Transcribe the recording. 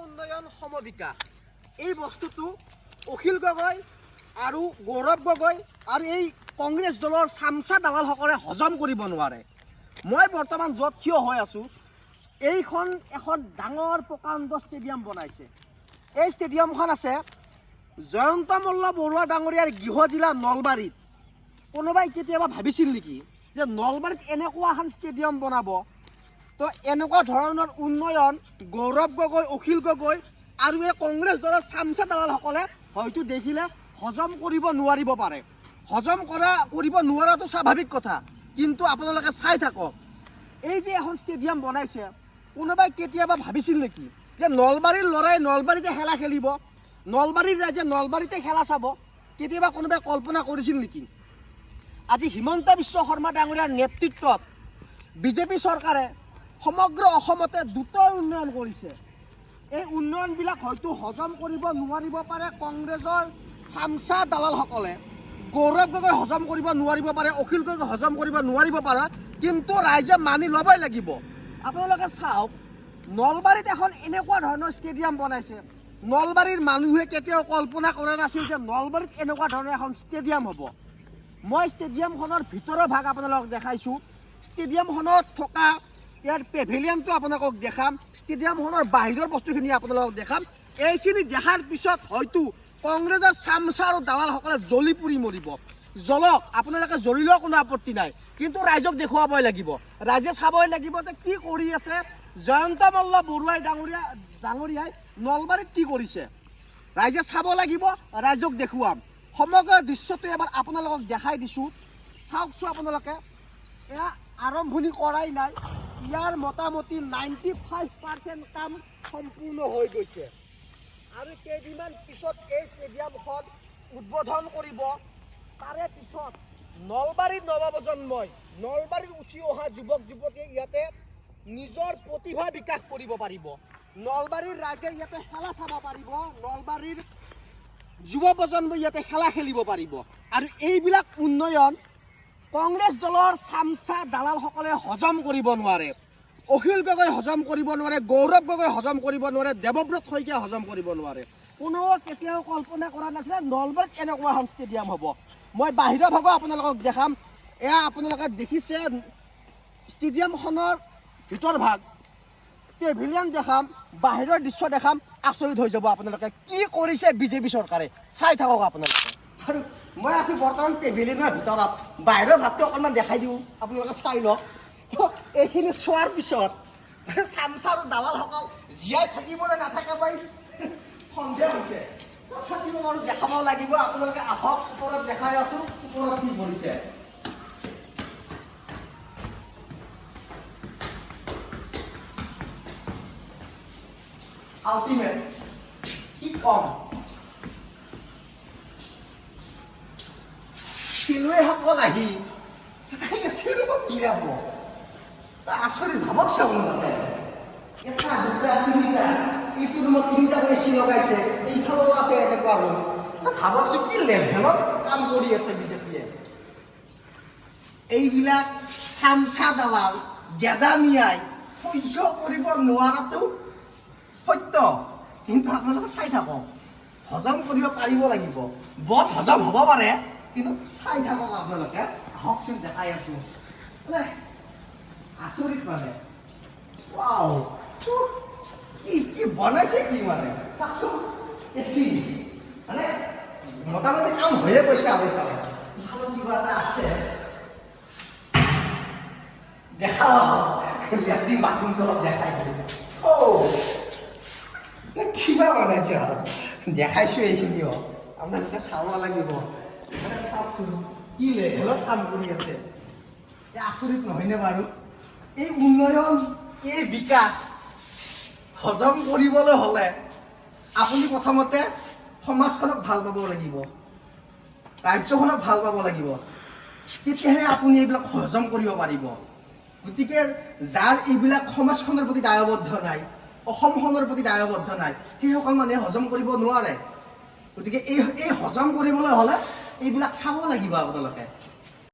উন্নয়ন সমবিকাশ এই বস্তুটো অখিল গগৈ আৰু গৌৰৱ গগৈ আৰু এই কংগ্ৰেছ দলৰ চামচা দালালসকলে হজম কৰিব নোৱাৰে। মই বৰ্তমান য'ত থিয় হৈ আছোঁ এইখন এখন ডাঙৰ প্ৰকাণ্ড ষ্টেডিয়াম বনাইছে। এই ষ্টেডিয়ামখন আছে জয়ন্ত মল্ল বৰুৱা ডাঙৰীয়াৰ গৃহ জিলা নলবাৰীত। কোনোবাই কেতিয়াবা ভাবিছিল নেকি যে নলবাৰীত এনেকুৱা এখন ষ্টেডিয়াম বনাব? তো এনেকুৱা ধৰণৰ উন্নয়ন গৌৰৱ গগৈ, অখিল গগৈ আৰু এই কংগ্ৰেছ দলৰ চামচা দালালসকলে হয়তো দেখিলে হজম কৰিব নোৱাৰিব পাৰে। হজম কৰিব নোৱাৰাটো স্বাভাৱিক কথা, কিন্তু আপোনালোকে চাই থাকক এই যে এখন ষ্টেডিয়াম বনাইছে, কোনোবাই কেতিয়াবা ভাবিছিল নেকি যে নলবাৰীৰ ল'ৰাই নলবাৰীতে খেলা খেলিব, নলবাৰীৰ ৰাইজে নলবাৰীতে খেলা চাব? কেতিয়াবা কোনোবাই কল্পনা কৰিছিল নেকি? আজি হিমন্ত বিশ্ব শৰ্মা ডাঙৰীয়াৰ নেতৃত্বত বিজেপি চৰকাৰে সমগ্ৰ অসমতে দ্ৰুত উন্নয়ন কৰিছে। এই উন্নয়নবিলাক হয়তো হজম কৰিব নোৱাৰিব পাৰে কংগ্ৰেছৰ চামচা দালালসকলে, গৌৰৱ গগৈ হজম কৰিব নোৱাৰিব পাৰে, অখিল গগৈ হজম কৰিব নোৱাৰিব পাৰে, কিন্তু ৰাইজে মানি ল'বই লাগিব। আপোনালোকে চাওক, নলবাৰীত এখন এনেকুৱা ধৰণৰ ষ্টেডিয়াম বনাইছে। নলবাৰীৰ মানুহে কেতিয়াও কল্পনা কৰা নাছিল যে নলবাৰীত এনেকুৱা ধৰণৰ এখন ষ্টেডিয়াম হ'ব। মই ষ্টেডিয়ামখনৰ ভিতৰৰ ভাগ আপোনালোকক দেখাইছোঁ। ষ্টেডিয়ামখনত থকা ইয়াৰ পেভিলিয়নটো আপোনালোকক দেখাম, ষ্টেডিয়ামখনৰ বাহিৰৰ বস্তুখিনি আপোনালোকক দেখাম। এইখিনি দেখাৰ পিছত হয়তো কংগ্ৰেছৰ চামচা আৰু দালালসকলে জ্বলি পুৰি মৰিব। জ্বলক, আপোনালোকে জ্বলিলেও কোনো আপত্তি নাই, কিন্তু ৰাইজক দেখুৱাবই লাগিব। ৰাইজে চাবই লাগিব যে কি কৰি আছে জয়ন্ত মল্ল বৰুৱাই ডাঙৰীয়াই নলবাৰীত কি কৰিছে। ৰাইজে চাব লাগিব, ৰাইজক দেখুৱাম। সমগ্ৰ দৃশ্যটো এবাৰ আপোনালোকক দেখাই দিছোঁ। চাওকচোন আপোনালোকে, এয়া আৰম্ভণি কৰাই নাই, ইয়াৰ মোটামুটি 95% কাম সম্পূৰ্ণ হৈ গৈছে আৰু কেইদিনমান পিছত এই ষ্টেডিয়ামখন উদ্বোধন কৰিব। তাৰে পিছত নলবাৰীৰ নৱপ্ৰজন্মই, নলবাৰীত উঠি অহা যুৱক যুৱতীয়ে ইয়াতে নিজৰ প্ৰতিভা বিকাশ কৰিব পাৰিব। নলবাৰীৰ ৰাইজে ইয়াতে খেলা চাব পাৰিব, নলবাৰীৰ যুৱ প্ৰজন্মই ইয়াতে খেলা খেলিব পাৰিব। আৰু এইবিলাক উন্নয়ন কংগ্ৰেছ দলৰ চামচা দালালসকলে হজম কৰিব নোৱাৰে। অখিল গগৈ হজম কৰিব নোৱাৰে, গৌৰৱ গগৈ হজম কৰিব নোৱাৰে, দেৱব্ৰত শইকীয়া হজম কৰিব নোৱাৰে। কোনেও কেতিয়াও কল্পনা কৰা নাছিলে নলবাৰীত এনেকুৱা এখন ষ্টেডিয়াম হ'ব। মই বাহিৰৰ ভাগো আপোনালোকক দেখাম। এয়া আপোনালোকে দেখিছে ষ্টেডিয়ামখনৰ ভিতৰ ভাগ, পেভিলিয়ন দেখাম, বাহিৰৰ দৃশ্য দেখাম। আচৰিত হৈ যাব আপোনালোকে, কি কৰিছে বিজেপি চৰকাৰে। চাই থাকক আপোনালোকে। আৰু মই আছোঁ বৰ্তমান পেভিলিয়নৰ ভিতৰত, বাহিৰৰ ভাগটো অকণমান দেখাই দিওঁ, আপোনালোকে চাই লওক। তো এইখিনি চোৱাৰ পিছত চামচা আৰু দালালসকল জীয়াই থাকিবলৈ নাথাকে পাই সন্দেহ হৈছে। তথাপিও বাৰু দেখাব লাগিব, আপোনালোকে আহক। ওপৰত দেখাই আছোঁ ওপৰত কি কৰিছে। আল্টিমেট কি কম, খেলুৱৈসকল আহি চিনেমাত জিৰাব। আচৰিত ভাবক চাব নালাগে, এটা দুটা তিনিটা, এইটো ৰুমত তিনিটা কৰি চি লগাইছে, এইফালেও আছে এনেকুৱা ৰুম। ভাবকচোন কি লেভেলত কাম কৰি আছে বিজেপিয়ে। এইবিলাক চামচা দালাল গেদামিয়াই সহ্য কৰিব নোৱাৰাটো সত্য, কিন্তু আপোনালোকে চাই থাকক, হজম কৰিব পাৰিব লাগিব। বদ হজম হ'ব পাৰে, কিন্তু চাই থাকক আপোনালোকে। আহকচোন দেখাই আছোঁ, মানে আচৰিত মানে। ৱাও, কি বনাইছে কি মানে চাওকচোন। এচি মানে মোটামুটি কাম হৈয়ে গৈছে আৰু ইফালে কিবা এটা আছে। দেখাও লেট্ৰিন বাথৰুমটো অলপ দেখাই দিওঁ। কিবা বনাইছে আৰু দেখাইছোঁ এইখিনিও, আপোনালোকে চাব লাগিব। মানে চাওকচোন কি লেভেলত কাম কৰি আছে। আচৰিত নহয়নে বাৰু? এই উন্নয়ন, এই বিকাশ হজম কৰিবলৈ হ'লে আপুনি প্ৰথমতে সমাজখনক ভাল পাব লাগিব, ৰাজ্যখনক ভাল পাব লাগিব, তেতিয়াহে আপুনি এইবিলাক হজম কৰিব পাৰিব। গতিকে যাৰ এইবিলাক সমাজখনৰ প্ৰতি দায়বদ্ধ নাই, অসমখনৰ প্ৰতি দায়বদ্ধ নাই, সেইসকল মানুহে হজম কৰিব নোৱাৰে। গতিকে এই হজম কৰিবলৈ হ'লে এইবিলাক চাব লাগিব আপোনালোকে।